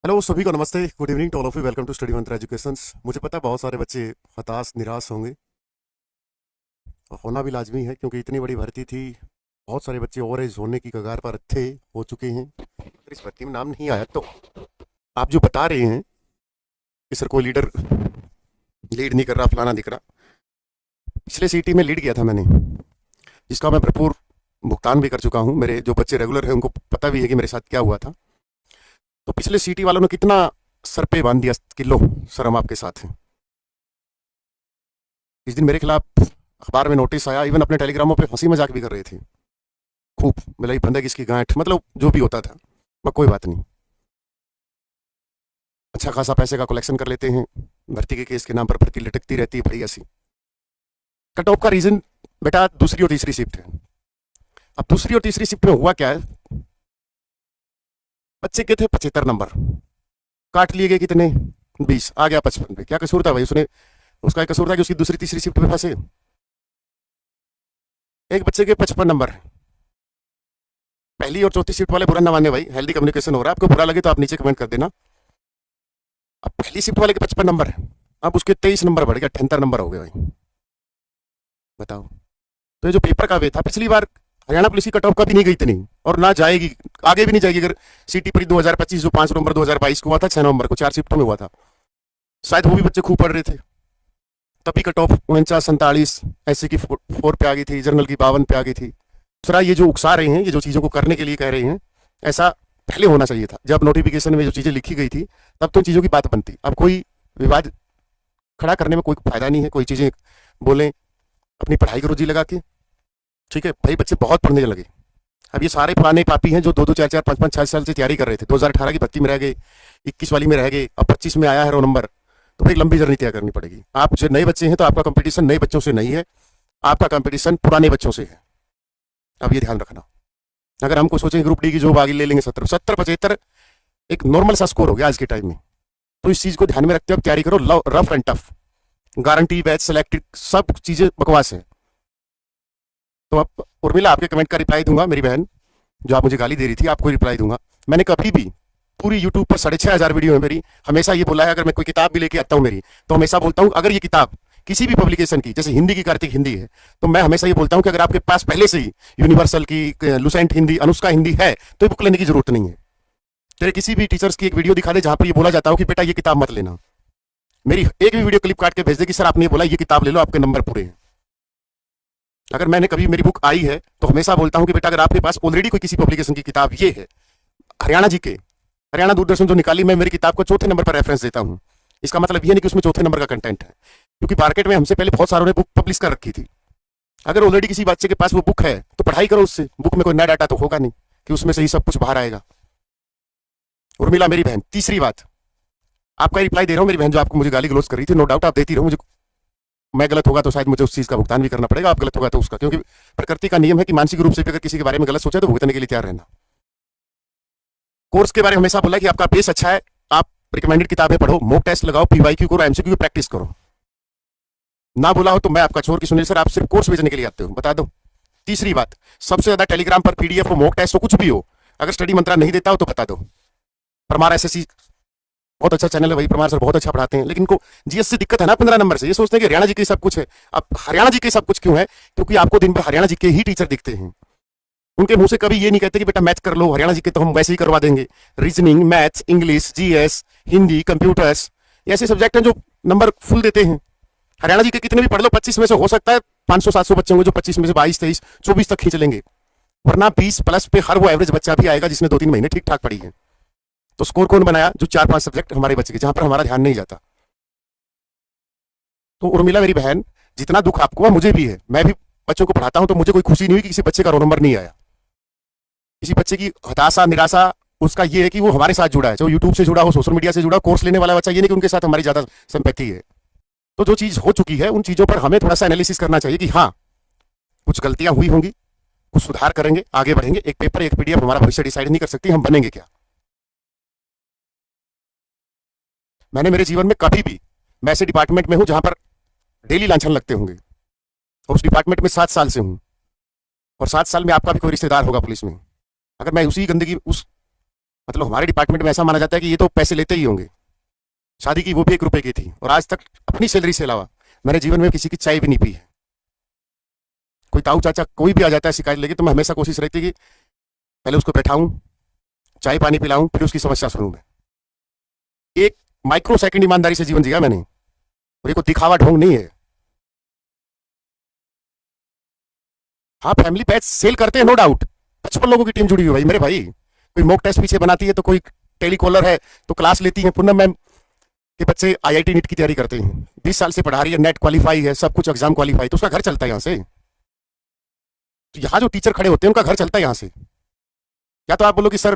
Hello सभी को नमस्ते, good evening to all of you. Welcome to study Mantra educations. मुझे पता है बहुत सारे बच्चे हताश निराश होंगे और होना भी लाजमी है क्योंकि इतनी बड़ी भर्ती थी। बहुत सारे बच्चे ओवर एज होने की कगार पर थे, हो चुके हैं। अगर इस भर्ती में नाम नहीं आया तो आप जो बता रहे हैं कि सर कोई लीडर लीड नहीं कर रहा, फलाना दिख रहा, पिछले सीटी में लीड किया था मैंने, जिसका मैं भरपूर भुगतान भी कर चुका हूँ। मेरे जो बच्चे रेगुलर हैं उनको पता भी है कि मेरे साथ क्या हुआ था। तो पिछले सीटी वालों ने कितना सर पे बांध दिया कि लो सर हम आपके साथ हैं। इस दिन मेरे खिलाफ अखबार में नोटिस आया, इवन अपने टेलीग्रामों पे हंसी मजाक भी कर रहे थे खूब, मतलब बंदे किसकी गांठ, मतलब जो भी होता था। मैं कोई बात नहीं, अच्छा खासा पैसे का कलेक्शन कर लेते हैं, भर्ती के केस के नाम पर भर्ती लटकती रहती है बढ़िया सी। कट ऑफ का रीजन बेटा दूसरी और तीसरी शिफ्ट है। अब दूसरी और तीसरी शिफ्ट में हुआ क्या है, बच्चे के थे 75 नंबर, काट लिए गए कितने 20, आ गया 55 पे। क्या कसूर था भाई, उसने उसका एक कसूर था कि उसकी दूसरी तीसरी शिफ्ट में फंसे। एक बच्चे के 55 नंबर, पहली और चौथी शिफ्ट वाले बुरा ना माने भाई, हेल्दी कम्युनिकेशन हो रहा है। आपको बुरा लगे तो आप नीचे कमेंट कर देना। अब पहली शिफ्ट वाले के 55 नंबर है, अब उसके 23 नंबर बढ़ गया, 78 नंबर हो गए भाई, बताओ। तो ये जो पेपर का वे था, पिछली बार हरियाणा पुलिस की कट ऑफ कभी नहीं गई इतनी, और ना जाएगी, आगे भी नहीं जाएगी। अगर सीटी परी 2025 जो 5 नवंबर 2022 को हुआ था, 6 नवंबर को 4 शिफ्टों में हुआ था, शायद वो भी बच्चे खूब पढ़ रहे थे, तभी कट ऑफ 49-47 ऐसे की 4 पे आ गई थी, जर्नल की 52 पे आ गई थी। दूसरा, ये जो उकसा रहे हैं, ये जो चीज़ों को करने के लिए कह रहे हैं, ऐसा पहले होना चाहिए था। जब नोटिफिकेशन में जो चीज़ें लिखी गई थी तब तो चीज़ों की बात बनती। अब कोई विवाद खड़ा करने में कोई फायदा नहीं है, कोई चीज़ें बोलें, अपनी पढ़ाई करो जी लगा के, ठीक है भाई। बच्चे बहुत पढ़ने लगे। अब ये सारे पुराने पापी हैं जो 2-2, 4-4, 5-5, 6 साल से तैयारी कर रहे थे, 2018 की भर्ती में रह गए, 21 वाली में रह गए, अब 25 में आया है रो नंबर, तो भाई लंबी जर्नी तय करनी पड़ेगी। आप जो नए बच्चे हैं तो आपका कंपटीशन नए बच्चों से नहीं है, आपका कंपटीशन पुराने बच्चों से है। अब ये ध्यान रखना। अगर हमको सोचें ग्रुप डी की जॉब आगे ले लेंगे 70-75 एक नॉर्मल सा स्कोर हो गया आज के टाइम में, तो इस चीज को ध्यान में रखते हुए तैयारी करो। Rough and tough, guarantee, batch selected, सब चीजें बकवास है। तो अब उर्मिला आपके कमेंट का रिप्लाई दूंगा, मेरी बहन जो आप मुझे गाली दे रही थी, आपको रिप्लाई दूंगा। मैंने कभी भी पूरी यूट्यूब पर 6,500 वीडियो है मेरी, हमेशा ये बोला है, अगर मैं कोई किताब भी लेके आता हूँ मेरी, तो हमेशा बोलता हूँ अगर ये किताब किसी भी पब्लिकेशन की, जैसे हिंदी की कार्तिक हिंदी है, तो मैं हमेशा ये बोलता हूँ कि अगर आपके पास पहले से ही यूनिवर्सल की, लुसेंट हिंदी, अनुष्का हिंदी है, तो ये बुक लेने की जरूरत नहीं है। तेरे किसी भी टीचर्स की एक वीडियो दिखा दे जहां पर ये बोला जाता हो कि बेटा ये किताब मत लेना, मेरी एक भी वीडियो क्लिप काट के भेज दे कि सर आपने ये बोला ये किताब ले लो, आपके नंबर पूरे हैं। अगर मैंने कभी मेरी बुक आई है तो हमेशा बोलता हूं कि बेटा अगर आपके पास ऑलरेडी कोई किसी पब्लिकेशन की किताब ये है, हरियाणा जी के, हरियाणा दूरदर्शन जो निकाली, मैं मेरी किताब को चौथे नंबर पर रेफरेंस देता हूं। इसका मतलब ये नहीं कि उसमें चौथे नंबर का कंटेंट है, क्योंकि मार्केट में हमसे पहले बहुत सारों ने बुक पब्लिश कर रखी थी। अगर ऑलरेडी किसी बच्चे के पास वो बुक है तो पढ़ाई करो उससे, बुक में कोई नया डाटा तो होगा नहीं कि उसमें से ही सब कुछ बाहर आएगा। उर्मिला मेरी बहन, तीसरी बात, आपका रिप्लाई दे रहा हूं मेरी बहन, जो आपको मुझे गाली गलौज कर रही थी, नो डाउट आप देती रहो मुझे। मैं गलत होगा तो शायद मुझे उस चीज का भुगतान भी करना पड़ेगा, आप गलत होगा तो उसका, क्योंकि प्रकृति का नियम है कि मानसिक रूप से भी अगर किसी के बारे में गलत सोचा तो भुगतने के लिए तैयार रहना। कोर्स के बारे में हमेशा बोला कि आपका बेस अच्छा है, आप रिकमेंडेड किताबें पढ़ो, मॉक टेस्ट लगाओ, पीवाईक्यू करो, एमसीक्यू की प्रैक्टिस करो। ना बोला हो तो मैं आपका चोर की सुनील सर, आप सिर्फ कोर्स बेचने के लिए आते हो, बता दो। तीसरी बात, सबसे ज्यादा टेलीग्राम पर पीडीएफ हो, मॉक टेस्ट हो, कुछ भी हो, अगर स्टडी मंत्रा नहीं देता हो तो बता दो। परमार एसएससी बहुत अच्छा चैनल है भाई, परमार सर बहुत अच्छा पढ़ाते हैं, लेकिन इनको जीएस से दिक्कत है ना 15 नंबर से। ये सोचते हैं कि हरियाणा जी के सब कुछ है। अब हरियाणा जी के सब कुछ क्यों है, क्योंकि आपको दिन भर हरियाणा जी के ही टीचर दिखते हैं। उनके मुंह से कभी ये नहीं कहते कि बेटा मैथ कर लो, हरियाणा जी के तो हम वैसे ही करवा देंगे। Reasoning, maths, English, GS, Hindi, computers, ऐसे सब्जेक्ट हैं जो नंबर फुल देते हैं। हरियाणा जी के कितने भी पढ़ लो, 25 में से हो सकता है 500-700 बच्चे होंगे जो 25 में से 22, 23, 24 तक खींच लेंगे, वरना 20 प्लस पे हर वो एवरेज बच्चा भी आएगा जिसने 2-3 महीने ठीक ठाक पढ़ी है। तो स्कोर कौन बनाया, जो 4-5 सब्जेक्ट हमारे बच्चे के, जहां पर हमारा ध्यान नहीं जाता। तो उर्मिला मेरी बहन, जितना दुख आपको है मुझे भी है, मैं भी बच्चों को पढ़ाता हूं, तो मुझे कोई खुशी नहीं हुई कि किसी बच्चे का रोल नंबर नहीं आया। किसी बच्चे की हताशा, निराशा, उसका ये है कि वो हमारे साथ जुड़ा है, जो यूट्यूब से जुड़ा हो, सोशल मीडिया से जुड़ा, कोर्स लेने वाला बच्चा, ये नहीं कि उनके साथ हमारी ज्यादा संपत्ति है। तो जो चीज हो चुकी है उन चीजों पर हमें थोड़ा सा एनालिसिस करना चाहिए कि हाँ कुछ गलतियां हुई होंगी, कुछ सुधार करेंगे, आगे बढ़ेंगे। एक पेपर, एक पीडीएफ हमारा भविष्य डिसाइड नहीं कर सकती हम बनेंगे क्या। मैंने मेरे जीवन में कभी भी, मैं ऐसे डिपार्टमेंट में हूं जहां पर डेली लांछन लगते होंगे, और उस डिपार्टमेंट में 7 साल से हूं, और 7 साल में आपका भी कोई रिश्तेदार होगा पुलिस में। अगर मैं उसी गंदगी, उस मतलब हमारे डिपार्टमेंट में ऐसा माना जाता है कि ये तो पैसे लेते ही होंगे। शादी की वो भी 1 रुपए की थी, और आज तक अपनी सैलरी से अलावा मैंने जीवन में किसी की चाय भी नहीं पी है। कोई ताऊ चाचा कोई भी आ जाता है शिकायत लेके, तो मैं हमेशा कोशिश रहती है कि पहले उसको बैठाऊं, चाय पानी पिलाऊं, फिर उसकी समस्या सुनूं। मैं एक माइक्रो सेकंड ईमानदारी से जीवन जिया मैंने, और ये कोई दिखावा ढोंग नहीं है। हाँ, फैमिली पैच सेल करते हैं, नो डाउट। 55 लोगों की टीम जुड़ी हुई है भाई मेरे भाई। कोई मॉक टेस्ट पीछे बनाती है, तो कोई टेलीकॉलर है तो क्लास लेती है। पूनम मैम के बच्चे आईआईटी नीट की तैयारी करते हैं, 20 साल से पढ़ा रही है, नेट क्वालिफाई है, सब कुछ एग्जाम क्वालिफाई, तो उसका घर चलता है यहाँ से। तो यहाँ जो टीचर खड़े होते हैं उनका घर चलता है यहाँ से। या तो आप बोलो कि सर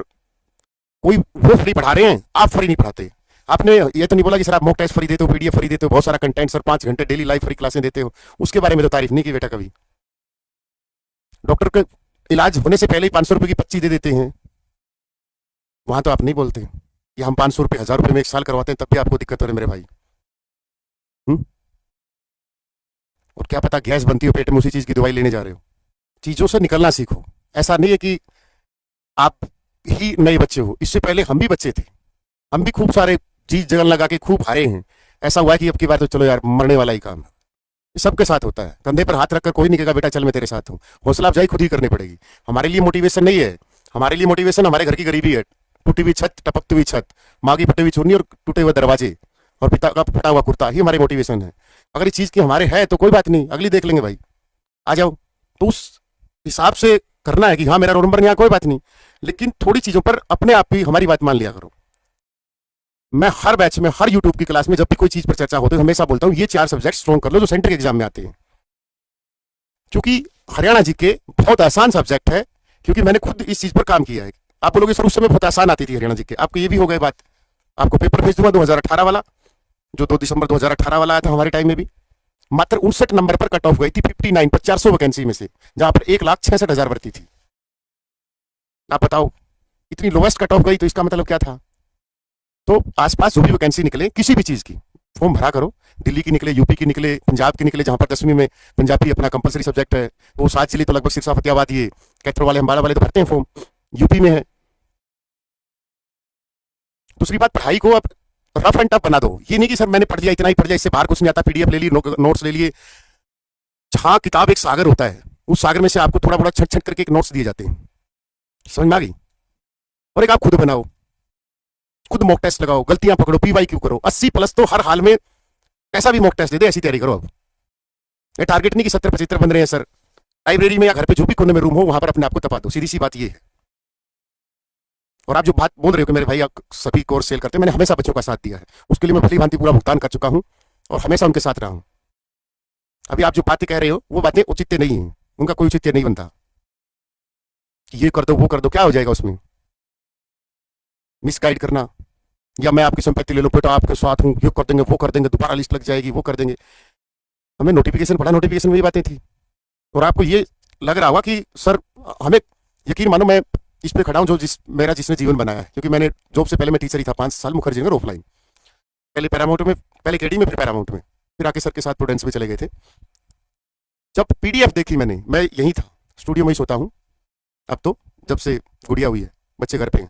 कोई वो फ्री पढ़ा रहे हैं, आप फ्री नहीं पढ़ाते। आपने ये तो नहीं बोला कि सर आप मॉक टेस्ट फ्री देते हो, पीडीएफ फ्री देते हो, बहुत सारा कंटेंट सर 5 घंटे डेली लाइव फ्री क्लासें देते हो, उसके बारे में तो तारीफ नहीं की बेटा कभी। डॉक्टर के इलाज होने से पहले ही 500 रुपए की पर्ची दे देते हैं, वहां तो आप नहीं बोलते कि हम 500 रुपए 1000 रुपए में 1 साल करवाते हैं, तब भी आपको दिक्कत हो रही है मेरे भाई। और क्या पता गैस बनती हो पेट में, उसी चीज की दवाई लेने जा रहे हो। चीजों से निकलना सीखो। ऐसा नहीं है कि आप ही नए बच्चे हो, इससे पहले हम भी बच्चे थे, हम भी खूब सारे चीज जगन लगा के खूब हारे हैं। ऐसा हुआ है कि अब की बार तो चलो यार मरने वाला ही काम है। ये सबके साथ होता है। कंधे पर हाथ रखकर कोई नहीं कहेगा बेटा चल मैं तेरे साथ हूँ। हौसला अफजाई खुद ही करनी पड़ेगी। हमारे लिए मोटिवेशन नहीं है, हमारे लिए मोटिवेशन हमारे घर की गरीबी है। टूटी हुई छत, टपकती हुई छत, माँ की फटी हुई चुन्नी और टूटे हुए दरवाजे और पिता का फटा हुआ कुर्ता, ही हमारी मोटिवेशन है। अगर इस चीज की हमारे है तो कोई बात नहीं, अगली देख लेंगे भाई, आ जाओ। तो उस हिसाब से करना है कि हाँ मेरा रोल नंबर यहाँ, कोई बात नहीं, लेकिन थोड़ी चीजों पर अपने आप ही हमारी बात मान लिया करो। मैं हर बैच में, हर यूट्यूब की क्लास में जब भी कोई चीज पर चर्चा होती है, हमेशा बोलता हूँ ये 4 सब्जेक्ट स्ट्रॉन्ग कर लो जो सेंटर के एग्जाम में आते हैं। क्योंकि हरियाणा जी के बहुत आसान सब्जेक्ट है, क्योंकि मैंने खुद इस चीज पर काम किया है। आप बोलोगे सर उस समय बहुत आसान आती थी हरियाणा जी के, आपको ये भी हो गई बात। आपको पेपर भेज दूंगा 2018 वाला, जो 2 दिसंबर 2018 वाला आया था हमारे टाइम में भी। मात्र 59 नंबर पर कट ऑफ गई थी 59 पर 400 वैकेंसी में से, जहां पर 1,66,000 भर्ती थी। आप बताओ, इतनी लोवेस्ट कट ऑफ गई तो इसका मतलब क्या था। तो आसपास जो भी वैकेंसी निकले किसी भी चीज की, फॉर्म भरा करो। दिल्ली की निकले, यूपी की निकले, पंजाब की निकले, जहां पर 10वीं में पंजाबी अपना कंपलसरी सब्जेक्ट है, वो 7 जिले तो लगभग सिरसा फतेहाबाद, ये कैथर वाले अम्बाला वाले तो भरते हैं फॉर्म, यूपी में है। दूसरी बात, पढ़ाई को अब रफ एंड टफ बना दो। ये नहीं कि सर मैंने पढ़ लिया, इतना ही पढ़ लिया, इससे बाहर कुछ नहीं आता, पीडीएफ ले ली, नोट्स ले लिए। जहां किताब एक सागर होता है, उस सागर में से आपको थोड़ा बड़ा छट छट करके एक नोट्स दिए जाते हैं, समझ में आ गई। और एक आप खुद बनाओ, खुद मॉक टेस्ट लगाओ, गलतियां पकड़ो, पीवाईक्यू करो, 80+ तो हर हाल में कैसा भी मॉक टेस्ट दे दे, ऐसी तैयारी करो। अब ये टारगेट नहीं कि 70-75 बन रहे हैं सर। लाइब्रेरी में या घर पे जो भी कोने में रूम हो, वहां पर अपने आप को तपा दो, सीधी सी बात ये है। और आप जो बात बोल रहे हो कि मेरे भाई आप सभी कोर्स सेल करते हैं, मैंने हमेशा बच्चों का साथ दिया है, उसके लिए मैं भली भांति पूरा भुगतान कर चुका हूं और हमेशा उनके साथ रहा हूं। अभी आप जो बातें कह रहे हो वो बातें उचित नहीं है, उनका कोई औचित्य नहीं बनता। ये कर दो वो कर दो, क्या हो जाएगा उसमें। मिसगाइड करना, या मैं आपकी संपत्ति ले लो बेटा आपके साथ हूं, ये कर देंगे वो कर देंगे, दोबारा लिस्ट लग जाएगी, वो कर देंगे। हमें नोटिफिकेशन पढ़ा, नोटिफिकेशन में ये बातें थी। और आपको ये लग रहा होगा कि सर हमें, यकीन मानो मैं इस पे खड़ा हूं जो जिसने जीवन बनाया है। क्योंकि मैंने जॉब से पहले मैं टीचर ही था 5 साल मुखर्जी नगर ऑफलाइन, पहले पैरामाउंट में, पहले केडी में, फिर पैरामाउंट में, फिर आके सर के साथ प्रूडेंस में चले गए थे। जब पीडीएफ देखी मैंने, मैं यहीं था, स्टूडियो में ही सोता हूँ अब तो, जब से गुड़िया हुई है, बच्चे घर पे हैं।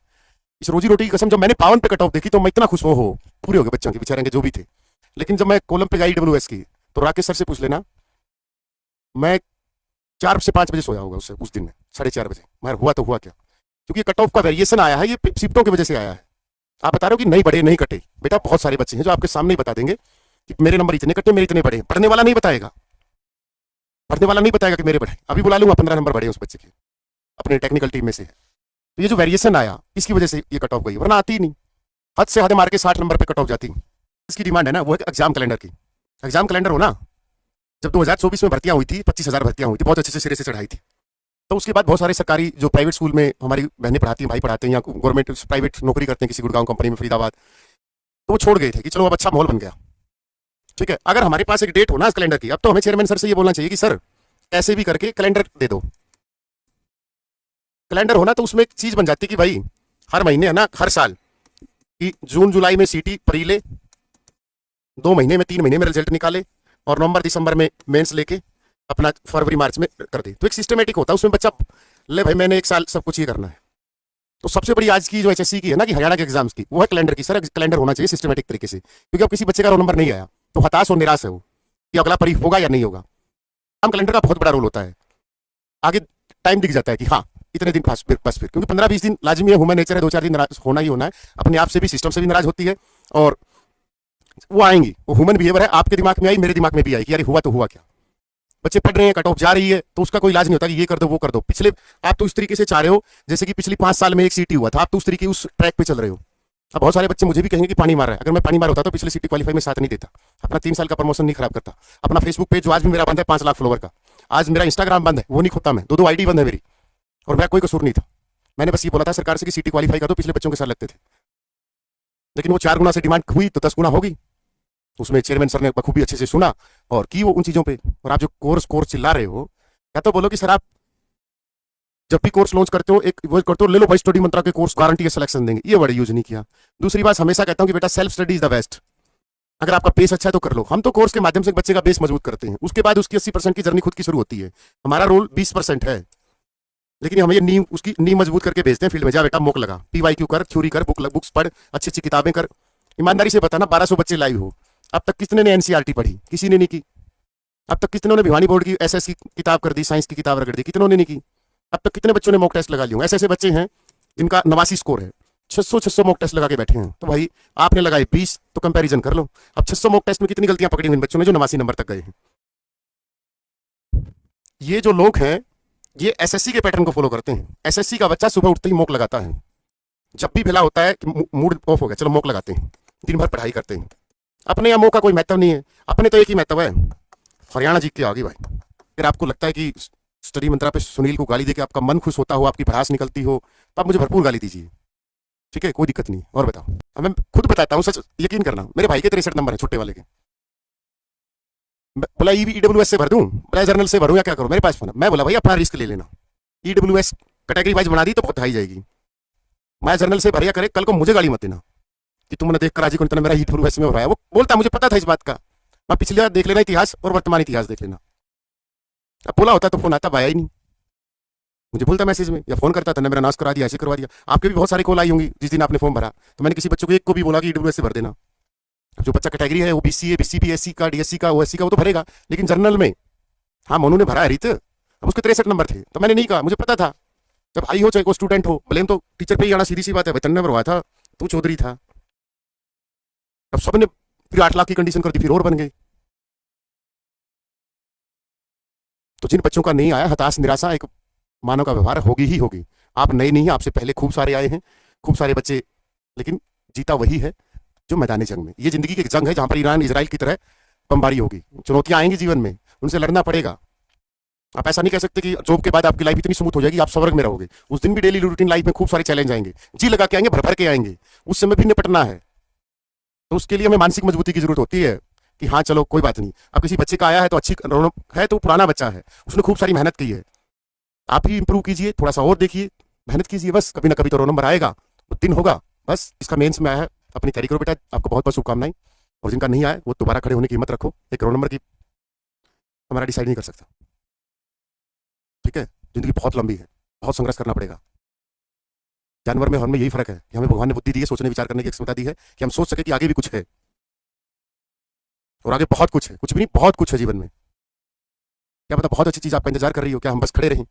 इस रोजी रोटी की कसम, जब मैंने 52 पे कट ऑफ देखी तो मैं इतना खुश हो पूरे हो गए बच्चों के, बेचारे के जो भी थे। लेकिन जब मैं कॉलम पे गई डब्ल्यूएस की, तो राकेश सर से पूछ लेना, मैं 4 से 5 बजे सोया होगा उससे उस दिन में, 4:30 बजे। मगर हुआ तो हुआ क्या, क्योंकि कट ऑफ का वेरिएशन आया है, ये शिफ्टों की वजह से आया है। आप बता रहे हो कि नहीं बढ़े नहीं कटे, बेटा बहुत सारे बच्चे हैं जो आपके सामने ही बता देंगे कि मेरे नंबर इतने कटे, मेरे इतने बढ़े। पढ़ने वाला नहीं बताएगा, पढ़ने वाला नहीं बताएगा कि मेरे बढ़े। अभी बुला लूंगा 15 नंबर बढ़े उस बच्चे के, अपने टेक्निकल टीम में से। तो ये जो वेरिएशन आया, इसकी वजह से ये कट ऑफ गई, वरना आती ही नहीं। हद से हद मार के 60 नंबर पे कट ऑफ जाती। इसकी डिमांड है ना, वो है एग्जाम कैलेंडर की। एग्जाम कैलेंडर हो ना, जब 2024 में भर्तियां हुई थी, 25,000 भर्तियां हुई थी, बहुत अच्छे से सिरे से चढ़ाई थी। तो उसके बाद बहुत सारे सरकारी जो प्राइवेट स्कूल में हमारी बहनें पढ़ाती हैं, भाई पढ़ाते हैं, या गवर्नमेंट प्राइवेट नौकरी करते हैं किसी गुड़गांव कंपनी में, फरीदाबाद, तो वो छोड़ गए थे कि चलो अब अच्छा माहौल बन गया। ठीक है, अगर हमारे पास एक डेट हो ना इस कैलेंडर की, अब तो हमें चेयरमैन सर से ये बोलना चाहिए कि सर ऐसे भी करके कैलेंडर दे दो। कैलेंडर होना तो उसमें एक चीज बन जाती है कि भाई हर महीने है ना, हर साल कि जून जुलाई में सीटी परी ले, 2 महीने में 3 महीने में रिजल्ट निकाले, और नवंबर दिसंबर में मेंस लेके अपना फरवरी मार्च में कर दे। तो एक सिस्टमेटिक होता है उसमें, बच्चा ले भाई मैंने 1 साल सब कुछ ये करना है। तो सबसे बड़ी आज की जो एचएससी की है ना, कि हरियाणा के एग्जाम्स की, वो है कैलेंडर की। सर कैलेंडर होना चाहिए सिस्टमेटिक तरीके से, क्योंकि अब किसी बच्चे का रोल नंबर नहीं आया तो हताश और निराश है वो कि अगला परी होगा या नहीं होगा। हम कैलेंडर का बहुत बड़ा रोल होता है, आगे टाइम दिख जाता है कि हाँ इतने दिन बस फिर, क्योंकि 15-20 दिन लाजमी है, ह्यूमन नेचर है, 2-4 दिन नाराज होना ही होना है, अपने आप से भी सिस्टम से भी नाराज होती है, और वो आएंगी, वो ह्यूमन बिहेवियर है, आपके दिमाग में आई, मेरे दिमाग में भी आई कि यार हुआ तो हुआ क्या। बच्चे पढ़ रहे हैं, कट ऑफ जा रही है, तो उसका कोई इलाज नहीं होता कि ये कर दो वो कर दो। पिछले आप तो इस तरीके से चाह रहे हो जैसे कि पिछली 5 साल में एक सीटी हुआ था, आप तो उस तरीके उस ट्रैक पे चल रहे हो। अब बहुत सारे बच्चे मुझे भी कहेंगे कि पानी मार रहा है, अगर मैं पानी मार होता तो पिछले सिटी क्वालीफाई में साथ नहीं देता, अपना 3 साल का प्रमोशन नहीं खराब करता, अपना फेसबुक पेज जो आज भी मेरा बंद है 5 लाख फॉलोवर का, आज मेरा इंस्टाग्राम बंद है, वो नहीं खोता मैं, 2-2 आईडी बंद है मेरी, और मेरा कोई कसूर नहीं था। मैंने बस ये बोला था सरकार से कि सीटी क्वालीफाई कर दो, पिछले बच्चों के साथ लगते थे, लेकिन वो 4 गुना से डिमांड हुई तो 10 गुना होगी। उसमें चेयरमैन सर ने बखूबी अच्छे से सुना और की वो उन चीजों पे। और आप जो कोर्स चिल्ला रहे हो, या तो बोलो कि सर आप जब भी कोर्स लॉन्च करते हो, एक वो करते हो, ले लो भाई स्टडी मंत्रा के कोर्स, गारंटी है सिलेक्शन देंगे, ये वर्ड यूज नहीं किया। दूसरी बात, हमेशा कहता हूं कि बेटा self study is the best, अगर आपका बेस अच्छा है तो कर लो। हम तो कोर्स के माध्यम से बच्चे का बेस मजबूत करते हैं, उसके बाद उसकी 80% की जर्नी खुद की शुरू होती है, हमारा रोल 20% है, लेकिन हम ये नींव उसकी नींव मजबूत करके भेजते हैं फील्ड में, जा बेटा मोक लगा, पीवाईक्यू कर, थ्योरी कर, बुक्स पढ़, अच्छी अच्छी किताबें कर। ईमानदारी से बताना, 1200 बच्चे लाइव हो, अब तक कितने ने एनसीईआरटी पढ़ी? किसी ने नहीं की। अब तक कितनों ने भिवानी बोर्ड की एसएस की किताब कर दी, साइंस की किताब रगड़ दी? कितनों ने नहीं की। अब तक कितने बच्चों ने मॉक टेस्ट लगा लिए? ऐसे ऐसे बच्चे हैं जिनका 89 स्कोर है, 600 मॉक टेस्ट लगा के बैठे हैं। तो भाई आपने लगाए 20, तो कंपैरिजन कर लो। अब 600 मॉक टेस्ट में कितनी गलतियां पकड़ी हुई इन बच्चों ने जो 89 नंबर तक गए हैं। ये जो लोग हैं ये एसएससी के पैटर्न को फॉलो करते हैं। एसएससी का बच्चा सुबह उठते ही मॉक लगाता है, जब भी भेला होता है कि मूड ऑफ हो गया, चलो मॉक लगाते हैं, दिन भर पढ़ाई करते हैं। अपने यहाँ मॉक का कोई महत्व नहीं है, अपने तो एक ही महत्व है, हरियाणा जीत के आगे भाई। फिर आपको लगता है कि स्टडी मंत्रा पे सुनील को गाली देके आपका मन खुश होता हो, आपकी भड़ास निकलती हो, तो आप मुझे भरपूर गाली दीजिए, ठीक है, कोई दिक्कत नहीं। और बताओ, अब मैं खुद बताता हूँ, सच यकीन करना, मेरे भाई के 63 नंबर है छोटे वाले के। बोला ईडब्ल्यूएस से भर दूं, बोला जर्नल से भरूं या क्या करूं, मेरे पास फोन है। मैं बोला भाई अपना रिस्क ले लेना, ईडब्ल्यूएस कैटेगरी वाइज बना दी तो बहुत हाई जाएगी, मैं जर्नल से भरिया करे, कल को मुझे गाली मत देना कि तुमने देख कर आज को मेरा ईडब्ल्यूएस में भराया। वो बोलता मुझे पता था इस बात का, मैं पिछले देख लेना इतिहास और वर्तमान इतिहास देख लेना। अब बोला होता तो फोन आता, आया ही नहीं, मुझे बोलता मैसेज में या फोन करता था, ना मेरा नाश करा दिया, ऐसे करवा दिया। आपके भी बहुत सारी कॉल आई होंगी जिस दिन आपने फॉर्म भरा, तो मैंने किसी बच्चों को एक को भी बोला कि ईडब्ल्यूएस से भर देना। जो बच्चा कैटेगरी है, ओबीसी है, बीसीपी, एससी का, डीएससी का, ओएससी का, वो तो भरेगा, लेकिन जर्नल में, हाँ मोनू ने भरा है रीत, अब उसके 63 नंबर थे, तो मैंने नहीं कहा, मुझे पता था। जब भाई हो चाहे कोई स्टूडेंट हो, ब्लेम तो टीचर पे ही आना, सीधी सी बात है। भाई 93 हुआ था, तू चौधरी था। अब सबने फिर 8 लाख की कंडीशन कर दी, फिर और बन गए। तो जिन बच्चों का नहीं आया, हताश निराशा एक मानव का व्यवहार होगी ही होगी। आप नए नहीं हैं, आपसे पहले खूब सारे आए हैं, खूब सारे बच्चे, लेकिन जीता वही है जो मैदानी जंग में। ये जिंदगी की एक जंग है जहां पर ईरान इजराइल की तरह बमबारी होगी, चुनौतियां आएंगी जीवन में, उनसे लड़ना पड़ेगा। आप ऐसा नहीं कह सकते कि जॉब के बाद आपकी लाइफ इतनी स्मूथ हो जाएगी, आप स्वर्ग में रहोगे। उस दिन भी डेली रूटीन लाइफ में खूब सारे चैलेंज आएंगे, जी लगा के आएंगे, भर भर के आएंगे, उस समय भी निपटना है। तो उसके लिए हमें मानसिक मजबूती की जरूरत होती है कि हाँ चलो कोई बात नहीं। अब किसी बच्चे का आया है तो अच्छी है, तो पुराना बच्चा है, उसने खूब सारी मेहनत की है, आप ही इंप्रूव कीजिए, थोड़ा सा और देखिए, मेहनत कीजिए, बस कभी ना कभी तो रोल नंबर आएगा, वो दिन होगा। बस इसका मेंस में आया है, अपनी तैयारी करो बेटा, आपको बहुत बहुत शुभकामनाएं। और जिनका नहीं आया वो दोबारा खड़े होने की हिम्मत रखो, एक रोल नंबर की हमारा डिसाइड नहीं कर सकता, ठीक है। जिंदगी बहुत लंबी है, बहुत संघर्ष करना पड़ेगा। जानवर में हमें यही फर्क है कि हमें भगवान ने बुद्धि दी है, सोचने विचार करने की क्षमता दी है कि हम सोच सके कि आगे भी कुछ है, और आगे बहुत कुछ है, कुछ भी नहीं बहुत कुछ है जीवन में। क्या पता बहुत अच्छी चीज आपका इंतजार कर रही हो, क्या हम बस खड़े रहें?